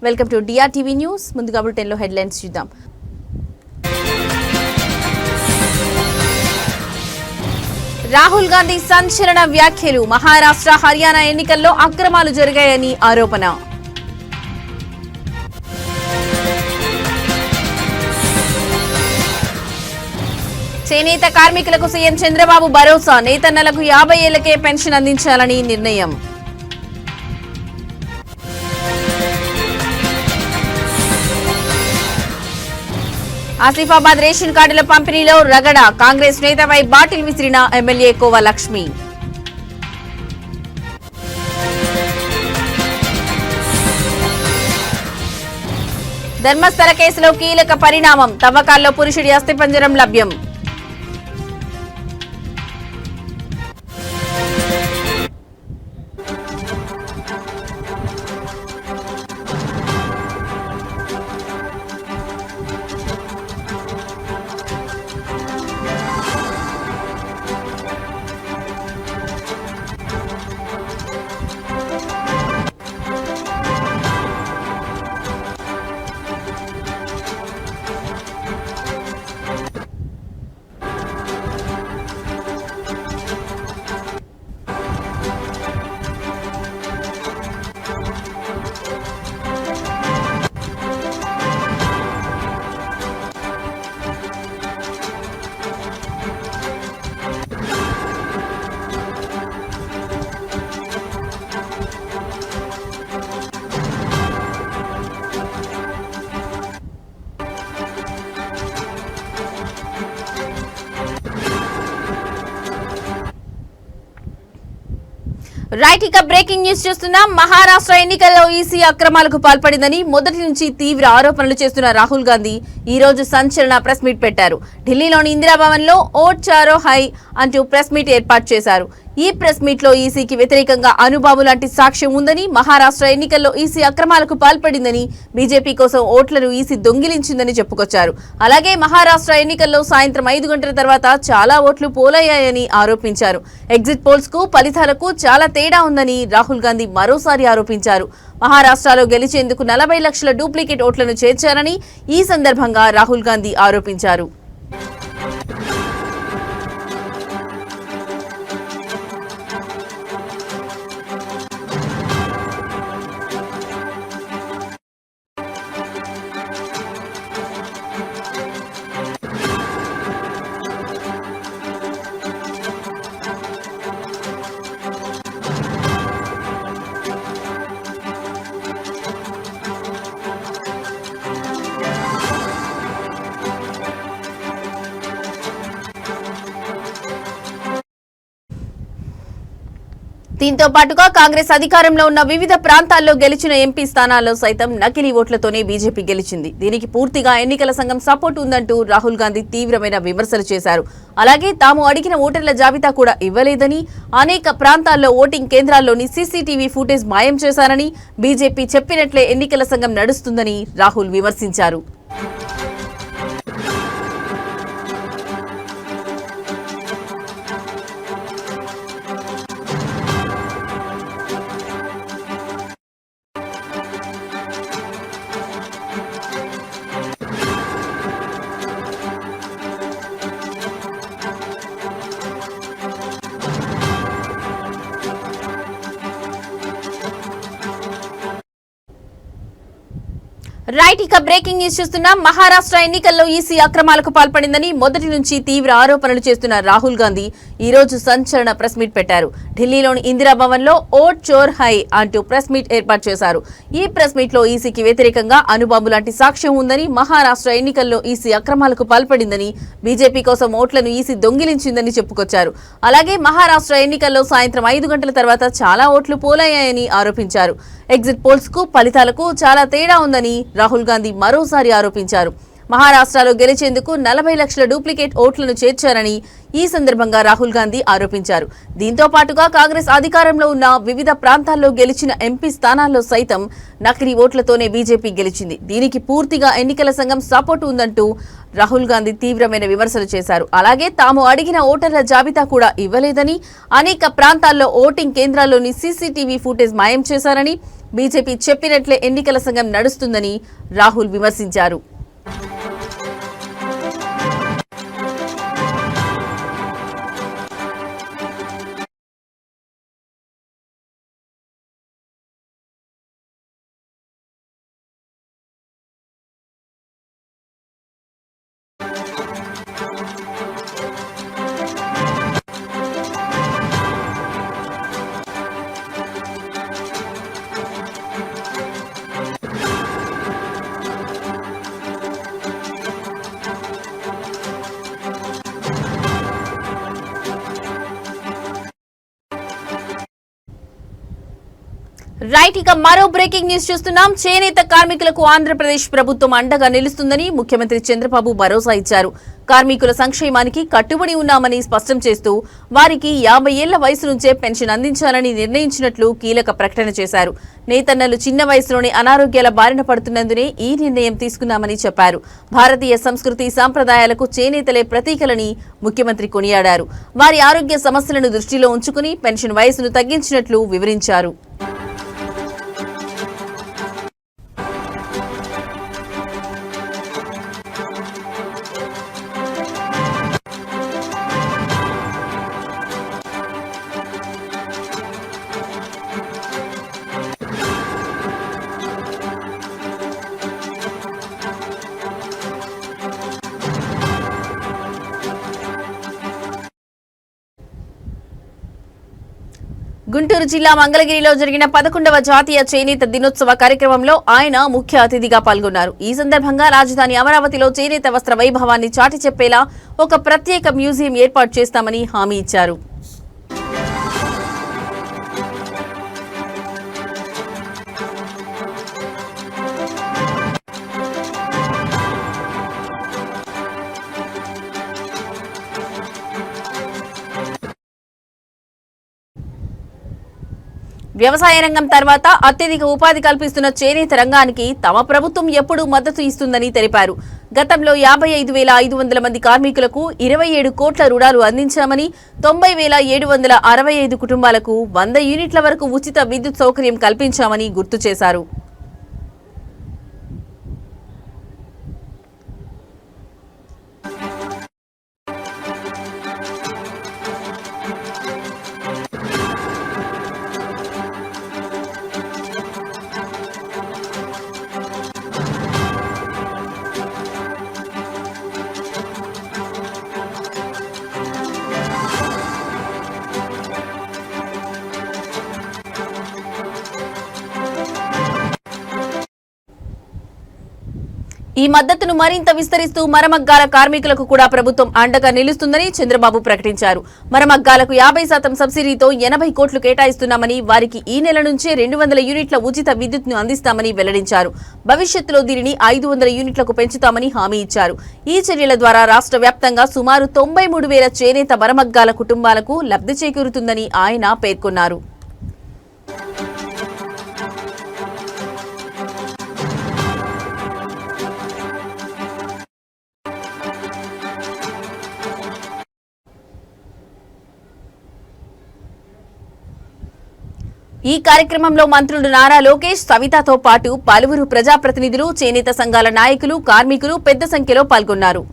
Welcome to డిఆర్టీవీ news. ముందుగా బులెటిన్లో headlines చూద్దాం. రాహుల్ గాంధీ సంచలన వ్యాఖ్యలు. మహారాష్ట్ర, హర్యానా ఎన్నికల్లో అక్రమాలు జరిగాయని ఆరోపణ. చేనేత కార్మికులకు సీఎం చంద్రబాబు భరోసా. నేతన్నలకు 50 ఏళ్లకే పెన్షన్ అందించాలని నిర్ణయం. ఆసిఫాబాద్ రేషన్ కార్డుల పంపిణీలో రగడ. కాంగ్రెస్ నేతపై బాటిల్ విసిరిన ఎమ్మెల్యే కోవ లక్ష్మి. ధర్మస్థల కేసులో కీలక పరిణామం. తవ్వకాల్లో పురుషుడి అస్థిపంజరం లభ్యం. రైట్, ఇక బ్రేకింగ్ న్యూస్ చూస్తున్నాం. మహారాష్ట్ర ఎన్నికల్లో ఈసీ అక్రమాలకు పాల్పడిందని మొదటి నుంచి తీవ్ర ఆరోపణలు చేస్తున్న రాహుల్ గాంధీ ఈ రోజు సంచలన ప్రెస్ మీట్ పెట్టారు. ఢిల్లీలోని ఇందిరాభవన్ లో ఓట్ చారో హై అంటూ ప్రెస్ మీట్ ఏర్పాటు చేశారు. ఈ ప్రెస్ మీట్ లో ఈసీకి వ్యతిరేకంగా అనుబాబు లాంటి సాక్ష్యం ఉందని, మహారాష్ట్ర ఎన్నికల్లో ఈసీ అక్రమాలకు పాల్పడిందని, బీజేపీ కోసం ఓట్లను ఈసీ దొంగిలించిందని చెప్పుకొచ్చారు. అలాగే మహారాష్ట్ర ఎన్నికల్లో సాయంత్రం 5 గంటల తర్వాత చాలా ఓట్లు పోలయ్యాయని ఆరోపించారు. ఎగ్జిట్ పోల్స్ కు ఫలితాలకు చాలా తేడా ఉందని రాహుల్ గాంధీ మరోసారి ఆరోపించారు. మహారాష్ట్రలో గెలిచేందుకు 40 లక్షల డూప్లికేట్ ఓట్లను చేర్చారని ఈ సందర్భంగా రాహుల్ గాంధీ ఆరోపించారు. దీంతో పాటుగా కాంగ్రెస్ అధికారంలో ఉన్న వివిధ ప్రాంతాల్లో గెలిచిన ఎంపీ స్థానాల్లో సైతం నకిలీ ఓట్లతోనే బీజేపీ గెలిచింది. దీనికి పూర్తిగా ఎన్నికల సంఘం సపోర్ట్ ఉందంటూ రాహుల్ గాంధీ తీవ్రమైన విమర్శలు చేశారు. అలాగే తాము అడిగిన ఓటర్ల జాబితా కూడా ఇవ్వలేదని, అనేక ప్రాంతాల్లో ఓటింగ్ కేంద్రాల్లోని సీసీటీవీ ఫుటేజ్ మాయం చేశారని, బీజేపీ చెప్పినట్లే ఎన్నికల సంఘం నడుస్తుందని రాహుల్ విమర్శించారు. రైట్, ఇక బ్రేకింగ్ న్యూస్ చూస్తున్నాం. మహారాష్ట్ర ఎన్నికల్లో ఈసీ అక్రమాలకు పాల్పడిందని మొదటి నుంచి తీవ్ర ఆరోపణలు చేస్తున్న రాహుల్ గాంధీ ఈ రోజు సంచలన ప్రెస్ మీట్ పెట్టారు. ఢిల్లీలోని ఇందిరాభవన్ లో ఓట్ చోర్ హై అంటూ ప్రెస్ మీట్ ఏర్పాటు చేశారు. ఈ ప్రెస్ మీట్ లో ఈసీకి వ్యతిరేకంగా అనుబాబు లాంటి సాక్ష్యం ఉందని, మహారాష్ట్ర ఎన్నికల్లో ఈసీ అక్రమాలకు పాల్పడిందని, బీజేపీ కోసం ఓట్లను ఈసీ దొంగిలించిందని చెప్పుకొచ్చారు. అలాగే మహారాష్ట్ర ఎన్నికల్లో సాయంత్రం 5 గంటల తర్వాత చాలా ఓట్లు పోలయ్యాయని ఆరోపించారు. ఎగ్జిట్ పోల్స్ కు ఫలితాలకు చాలా తేడా ఉందని రాహుల్ గాంధీ మరోసారి ఆరోపించారు. మహారాష్ట్రలో గెలిచేందుకు 40 లక్షల డూప్లికేట్ ఓట్లను చేర్చారని ఈ సందర్భంగా రాహుల్ గాంధీ ఆరోపించారు. దీంతో పాటుగా కాంగ్రెస్ అధికారంలో ఉన్న వివిధ ప్రాంతాల్లో గెలిచిన ఎంపీ స్థానాల్లో సైతం నకిలీ ఓట్లతోనే బీజేపీ గెలిచింది. దీనికి పూర్తిగా ఎన్నికల సంఘం సపోర్ట్ ఉందంటూ రాహుల్ గాంధీ తీవ్రమైన విమర్శలు చేశారు. అలాగే తాము అడిగిన ఓటర్ల జాబితా కూడా ఇవ్వలేదని, అనేక ప్రాంతాల్లో ఓటింగ్ కేంద్రాల్లోని సీసీటీవీ ఫుటేజ్ మాయం చేశారని, బీజేపీ చెప్పినట్లే ఎన్నికల సంఘం నడుస్తుందని రాహుల్ విమర్శించారు. రైట్, ఇక మరో బ్రేకింగ్ న్యూస్ చూస్తున్నాం. చేనేత కార్మికులకు ఆంధ్రప్రదేశ్ ప్రభుత్వం అండగా నిలుస్తుందని ముఖ్యమంత్రి చంద్రబాబు భరోసా ఇచ్చారు. కార్మికుల సంక్షేమానికి కట్టుబడి ఉన్నామని స్పష్టం చేస్తూ వారికి 50 ఏళ్ల వయసు నుంచే పెన్షన్ అందించాలని నిర్ణయించినట్లు కీలక ప్రకటన చేశారు. నేతన్నలు చిన్న వయసులోనే అనారోగ్యాల బారిన పడుతున్నందునే ఈ నిర్ణయం తీసుకున్నామని చెప్పారు. భారతీయ సంస్కృతి సంప్రదాయాలకు చేనేతలే ప్రతీకలని ముఖ్యమంత్రి కొనియాడారు. వారి ఆరోగ్య సమస్యలను దృష్టిలో ఉంచుకుని పెన్షన్ వయసును తగ్గించినట్లు వివరించారు. గుంటూరు జిల్లా మంగళగిరిలో జరిగిన 11వ జాతీయ చేనేత దినోత్సవ కార్యక్రమంలో ఆయన ముఖ్య అతిథిగా పాల్గొన్నారు. ఈ సందర్భంగా రాజధాని అమరావతిలో చేనేత వస్త్ర వైభవాన్ని చాటి చెప్పేలా ఒక ప్రత్యేక మ్యూజియం ఏర్పాటు చేస్తామని హామీ ఇచ్చారు. వ్యవసాయ రంగం తర్వాత అత్యధిక ఉపాధి కల్పిస్తున్న చేనేత రంగానికి తమ ప్రభుత్వం ఎప్పుడూ మద్దతు ఇస్తుందని తెలిపారు. గతంలో 55,500 మంది కార్మికులకు 27 కోట్ల రుణాలు అందించామని, 90,765 కుటుంబాలకు 100 యూనిట్ల వరకు ఉచిత విద్యుత్ సౌకర్యం కల్పించామని గుర్తు చేశారు. ఈ మద్దతును మరింత విస్తరిస్తూ మరమగ్గాల కార్మికులకు కూడా ప్రభుత్వం అండగా నిలుస్తుందని చంద్రబాబు ప్రకటించారు. మరమగ్గాలకు 50% సబ్సిడీతో 80 కోట్లు కేటాయిస్తున్నామని, వారికి ఈ నెల నుంచే 200 యూనిట్ల ఉచిత విద్యుత్ను అందిస్తామని వెల్లడించారు. భవిష్యత్తులో దీనిని 500 యూనిట్లకు పెంచుతామని హామీ ఇచ్చారు. ఈ చర్యల ద్వారా రాష్ట్ర వ్యాప్తంగా సుమారు 93,000 చేనేత మరమగ్గాల కుటుంబాలకు లబ్ధి చేకూరుతుందని ఆయన పేర్కొన్నారు. ఈ కార్యక్రమంలో మంత్రులు నారా లోకేష్, సవితతో పాటు పలువురు ప్రజాప్రతినిధులు, చేనేత సంఘాల నాయకులు, కార్మికులు పెద్ద సంఖ్యలో పాల్గొన్నారు.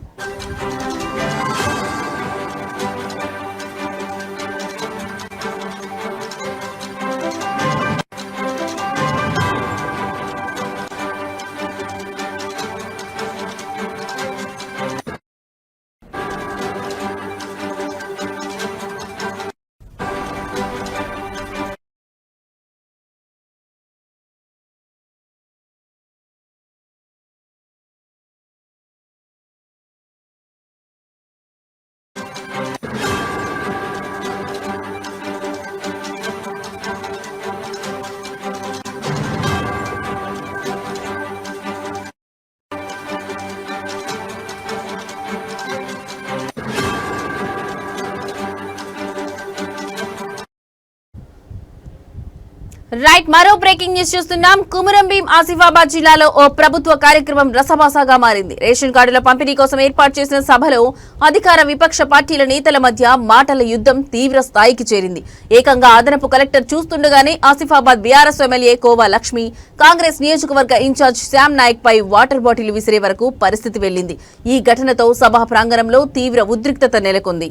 రైట్, మరో బ్రేకింగ్ న్యూస్ చూస్తున్నాం. కుమురం భీం ఆసిఫాబాద్ జిల్లాలో ఓ ప్రభుత్వ కార్యక్రమం రసభాసగా మారింది. రేషన్ కార్డుల పంపిణీ కోసం ఏర్పాటు చేసిన సభలో అధికార విపక్ష పార్టీల నేతల మధ్య మాటల యుద్ధం తీవ్ర స్థాయికి చేరింది. ఏకంగా అదనపు కలెక్టర్ చూస్తుండగానే ఆసిఫాబాద్ బీఆర్ఎస్ ఎమ్మెల్యే కోవా లక్ష్మి కాంగ్రెస్ నియోజకవర్గ ఇన్ఛార్జ్ శ్యామ్ నాయక్ పై వాటర్ బాటిల్ విసిరే వరకు పరిస్థితి వెళ్లింది. ఈ ఘటనతో సభా ప్రాంగణంలో తీవ్ర ఉద్రిక్తత నెలకొంది.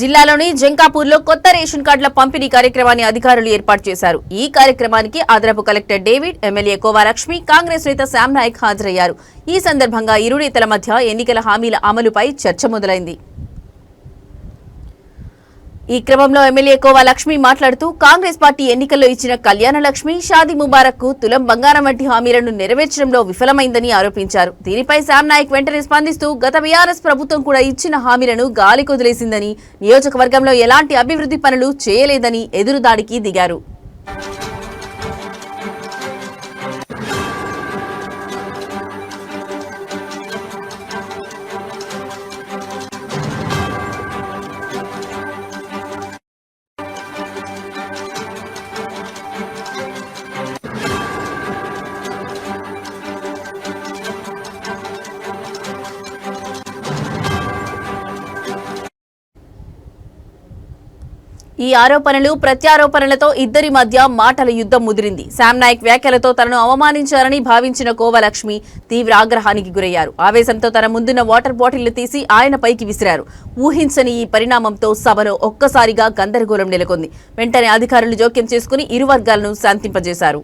జిల్లాలోని జంకాపూర్లో కొత్త రేషన్ కార్డుల పంపిణీ కార్యక్రమాన్ని అధికారులు ఏర్పాటు చేశారు. ఈ కార్యక్రమానికి అదనపు collector David, MLA khoa Lakshmi, Congress నేత శ్యామ్ నాయక్ హాజరయ్యారు. ఈ సందర్భంగా ఇరు నేతల మధ్య ఎన్నికల హామీల అమలుపై చర్చ మొదలైంది. ఈ క్రమంలో ఎమ్మెల్యే కోవా లక్ష్మి మాట్లాడుతూ కాంగ్రెస్ పార్టీ ఎన్నికల్లో ఇచ్చిన కళ్యాణ లక్ష్మి, షాదీ ముబారక్ కు తులం బంగారం వంటి హామీలను నెరవేర్చడంలో విఫలమైందని ఆరోపించారు. దీనిపై శ్యామ్ నాయక్ వెంటనే స్పందిస్తూ గత బీఆర్ఎస్ ప్రభుత్వం కూడా ఇచ్చిన హామీలను గాలి కొదిలేసిందని, నియోజకవర్గంలో ఎలాంటి అభివృద్ధి పనులు చేయలేదని ఎదురుదాడికి దిగారు. ఈ ఆరోపణలు ప్రత్యారోపణలతో ఇద్దరి మధ్య మాటల యుద్ధం ముదిరింది. శ్యామ్ నాయక్ వ్యాఖ్యలతో తనను అవమానించారని భావించిన కోవా లక్ష్మి తీవ్ర ఆగ్రహానికి గురయ్యారు. ఆవేశంతో తన ముందున్న వాటర్ బాటిల్ను తీసి ఆయన పైకి విసిరారు. ఊహించని ఈ పరిణామంతో సభలో ఒక్కసారిగా గందరగోళం నెలకొంది. వెంటనే అధికారులు జోక్యం చేసుకుని ఇరు వర్గాలను శాంతింపజేశారు.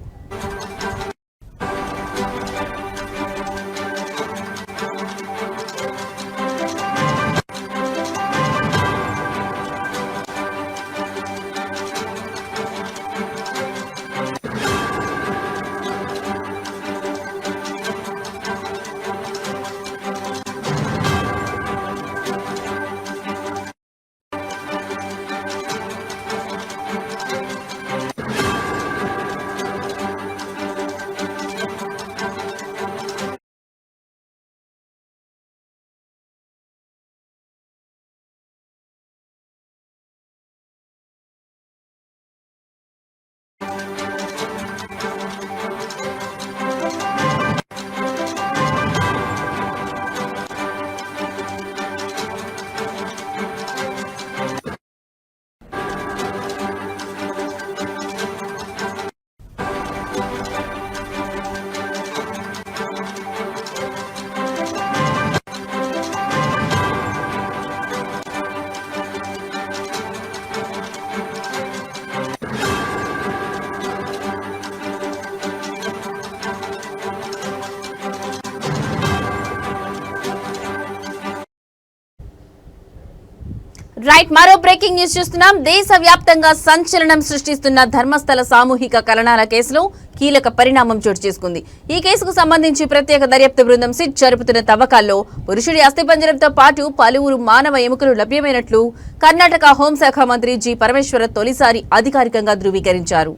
రైట్, మరో బ్రేకింగ్ న్యూస్ చూస్తున్నాం. దేశవ్యాప్తంగా సంచలనం సృష్టిస్తున్న ధర్మస్థల సామూహిక కలనాల కేసులో కీలక పరిణామం చోటు చేసుకుంది. ఈ కేసుకు సంబంధించి ప్రత్యేక దర్యాప్తు బృందం సిట్ జరుపుతున్న తవ్వకాల్లో పురుషుడి అస్థిపంజరంతో పాటు పలువురు మానవ ఎముకలు లభ్యమైనట్లు కర్ణాటక హోంశాఖ మంత్రి జి పరమేశ్వర తొలిసారి అధికారికంగా ధృవీకరించారు.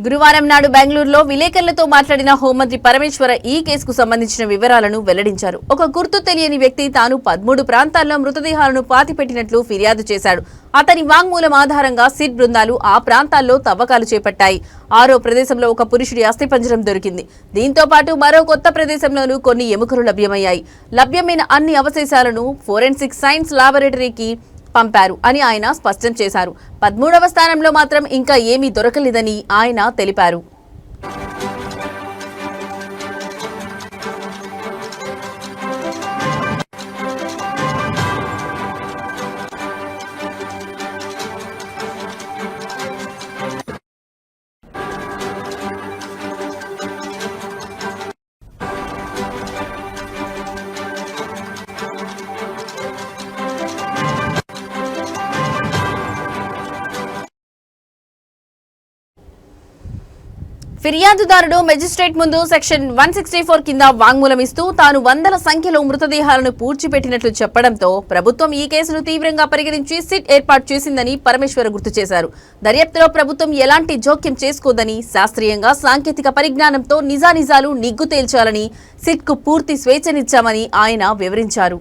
గురువారం నాడు బెంగళూరులో విలేకరులతో మాట్లాడిన హోంమంత్రి పరమేశ్వర ఈ కేసుకు సంబంధించిన వివరాలను వెల్లడించారు. ఒక గుర్తు తెలియని వ్యక్తి తాను 13 ప్రాంతాల్లో మృతదేహాలను పాతిపెట్టినట్లు ఫిర్యాదు చేశాడు. అతని వాంగ్మూలం ఆధారంగా సిట్ బృందాలు ఆ ప్రాంతాల్లో తవ్వకాలు చేపట్టాయి. 6వ ప్రదేశంలో ఒక పురుషుడి అస్థిపంజరం దొరికింది. దీంతో పాటు మరో కొత్త ప్రదేశంలోనూ కొన్ని ఎముకలు లభ్యమయ్యాయి. లభ్యమైన అన్ని అవశేషాలను ఫోరెన్సిక్ సైన్స్ లాబొరేటరీకి పంపారు అని ఆయన స్పష్టం చేశారు. 13వ స్థానంలో మాత్రం ఇంకా ఏమీ దొరకలేదని ఆయన తెలిపారు. ఫిర్యాదుదారుడు మెజిస్ట్రేట్ ముందు సెక్షన్ 164 కింద వాంగ్మూలం ఇస్తూ తాను వందల సంఖ్యలో మృతదేహాలను పూడ్చిపెట్టినట్లు చెప్పడంతో ప్రభుత్వం ఈ కేసును తీవ్రంగా పరిగణించి సిట్ ఏర్పాటు చేసిందని పరమేశ్వర్ గుర్తు చేశారు. దర్యాప్తులో ప్రభుత్వం ఎలాంటి జోక్యం చేసుకోదని, శాస్త్రీయంగా సాంకేతిక పరిజ్ఞానంతో నిజానిజాలు నిగ్గు తేల్చాలని సిట్కు పూర్తి స్వేచ్ఛనిచ్చామని ఆయన వివరించారు.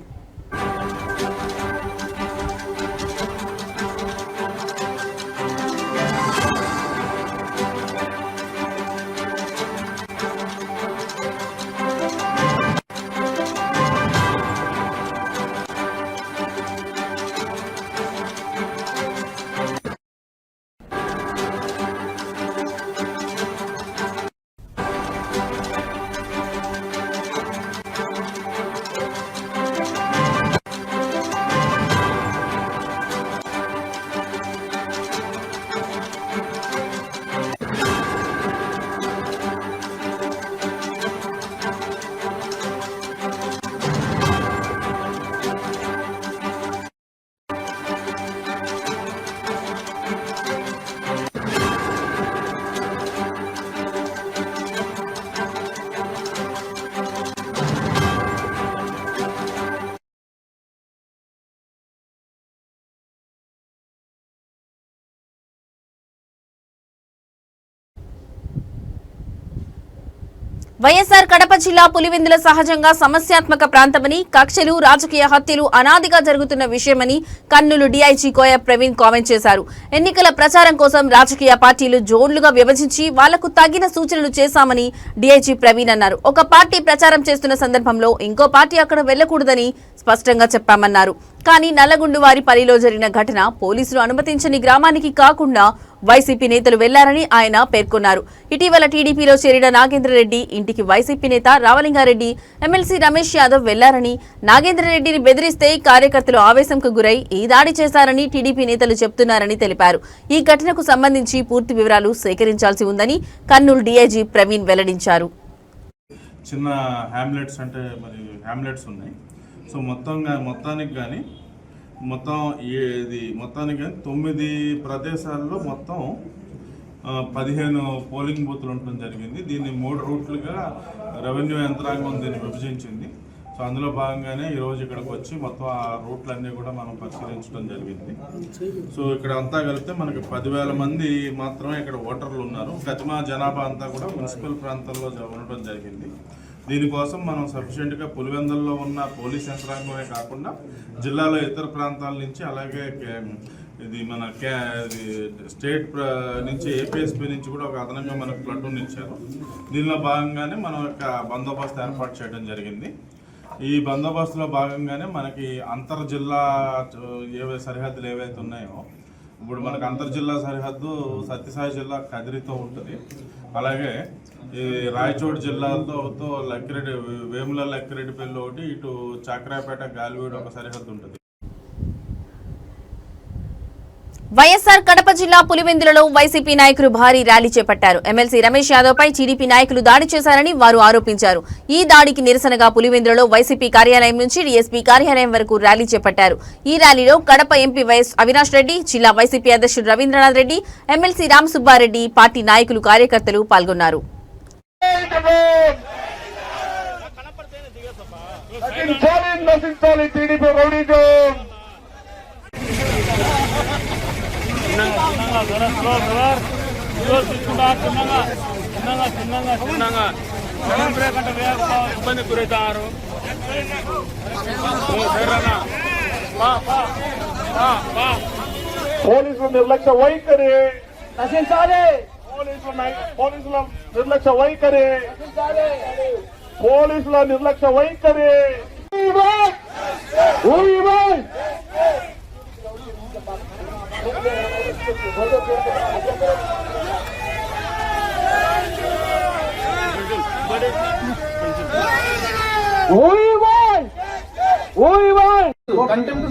వైఎస్ఆర్ కడప జిల్లా పులివెందుల సహజంగా సమస్యాత్మక ప్రాంతమని, కక్షలు, రాజకీయ హత్యలు అనాదిగా జరుగుతున్న విషయమని కర్నూలు డీఐజీ కోయ ప్రవీణ్ కామెంట్ చేశారు. ఎన్నికల ప్రచారం కోసం రాజకీయ పార్టీలు జోన్లుగా విభజించి వాళ్లకు తగిన సూచనలు చేశామని డీఐజీ ప్రవీణ్ అన్నారు. ఒక పార్టీ ప్రచారం చేస్తున్న సందర్భంలో ఇంకో పార్టీ అక్కడ వెళ్లకూడదని స్పష్టంగా చెప్పామన్నారు. కానీ నల్లగుండువారి పల్లిలో జరిగిన ఘటన పోలీసులు అనుమతించని గ్రామానికి కాకుండా వైసీపీ నేతలు వెళ్లారని ఆయన పేర్కొన్నారు. ఇటీవల టీడీపీలో చేరిన నాగేంద్రరెడ్డి ఇంటికి వైసీపీ నేత రావలింగారెడ్డి, ఎమ్మెల్సీ రమేష్ యాదవ్ వెళ్లారని, నాగేంద్రరెడ్డిని బెదిరిస్తే కార్యకర్తలు ఆవేశంకు గురై ఈ దాడి చేశారని టీడీపీ నేతలు చెబుతున్నారని తెలిపారు. ఈ ఘటనకు సంబంధించి పూర్తి వివరాలు సేకరించాల్సి ఉందని కర్నూలు డీఐజీ ప్రవీణ్ వెల్లడించారు. చిన్న హ్యామ్లెట్స్ అంటే మరి హ్యామ్లెట్స్ ఉన్నాయి. సో మొత్తానికి కానీ 9 ప్రదేశాల్లో మొత్తం 15 పోలింగ్ బూత్లు ఉండడం జరిగింది. దీన్ని 3 రూట్లుగా రెవెన్యూ యంత్రాంగం దీన్ని విభజించింది. సో అందులో భాగంగానే ఈరోజు ఇక్కడికి వచ్చి మొత్తం ఆ రూట్లన్నీ కూడా మనం పరిశీలించడం జరిగింది. సో ఇక్కడ అంతా కలిపితే మనకి 10,000 మంది మాత్రమే ఇక్కడ ఓటర్లు ఉన్నారు. గజమా జనాభా అంతా కూడా మున్సిపల్ ప్రాంతాల్లో ఉండడం జరిగింది. దీనికోసం మనం సఫిషియెంట్గా పులివెందుల్లో ఉన్న పోలీస్ యంత్రాంగమే కాకుండా జిల్లాలో ఇతర ప్రాంతాల నుంచి, అలాగే ఇది మన స్టేట్ నుంచి ఏపీఎస్పీ నుంచి కూడా ఒక అదనంగా మనకు ప్లటూన్ ఇచ్చారు. దీనిలో భాగంగానే మనం యొక్క బందోబస్తు ఏర్పాటు చేయడం జరిగింది. ఈ బందోబస్తులో భాగంగానే మనకి అంతర్జిల్లా సరిహద్దులు ఏవైతే ఉన్నాయో, ఇప్పుడు మనకు అంతర్జిల్లా సరిహద్దు సత్యసాయి జిల్లా కదిరితో ఉంటుంది. అలాగే ఈ రాయచోటి జిల్లాతో లక్కిరెడ్డి, వేముల లక్కిరెడ్డిపల్లి ఒకటి, ఇటు చక్రాపేట, గాలివీడు ఒక సరిహద్దు ఉంటుంది. వైఎస్ఆర్ కడప జిల్లా పులివెందులలో వైసీపీ నాయకులు భారీ ర్యాలీ చేపట్టారు. ఎమ్మెల్సీ రమేష్ యాదవ్ పై టీడీపీ నాయకులు దాడి చేశారని వారు ఆరోపించారు. ఈ దాడికి నిరసనగా పులివెందులలో వైసీపీ కార్యాలయం నుంచి డీఎస్పీ కార్యాలయం వరకు ర్యాలీ చేపట్టారు. ఈ ర్యాలీలో కడప ఎంపీ వైఎస్ అవినాష్ రెడ్డి, జిల్లా వైసీపీ అధ్యక్షుడు రవీంద్రనాథ్ రెడ్డి, ఎమ్మెల్సీ రామసుబ్బారెడ్డి, పార్టీ నాయకులు, కార్యకర్తలు పాల్గొన్నారు. ఇబ్బంది గురవుతారు. పోలీసుల నిర్లక్ష్య వైఖరి నశించాలి. పోలీసుల నిర్లక్ష్య వైఖరి, పోలీసుల నిర్లక్ష్య వైఖరి. We want point. కంటెంప్ట్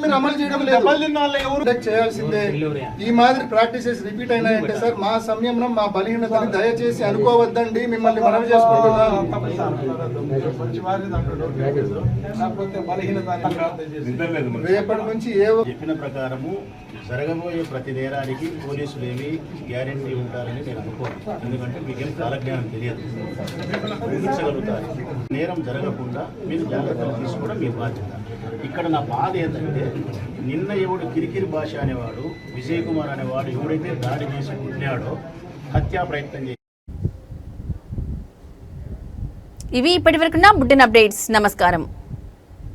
మీరు అమలు చేయడం లేదు. ప్రొటెక్ట్ చేయాల్సిందే. ఈ మాదిరి ప్రాక్టీసెస్ రిపీట్ అయినాయంటే సార్ మా సంయమనం మా బలహీనతని దయచేసి అనుకోవద్దండి, మిమ్మల్ని మనవి చేసుకుంటున్నాం. రేపటి నుంచి చెప్పిన ప్రకారము జరగబోయే ప్రతి నేరానికి పోలీసులు ఏమి గ్యారెంటీ ఉంటారని నేను అనుకోను. ఎందుకంటే మీకేం కాలజ్ఞానం తెలియదు, ఊహించగలుగుతారు. నేరం జరగకుండా మీరు జాగ్రత్తలు తీసుకోవడం మీ బాధ్యత. ఇక్కడ నా బాధ ఏంటంటే నిన్న ఎవడు కిరికిరి భాష అనేవాడు, విజయ్ కుమార్ అనేవాడు ఎవడైతే దాడి చేసి పుట్టినాడో హత్యా ప్రయత్నం చేసి. ఇవి ఇప్పటివరకున్న బులెటిన్ అప్డేట్స్. నమస్కారం.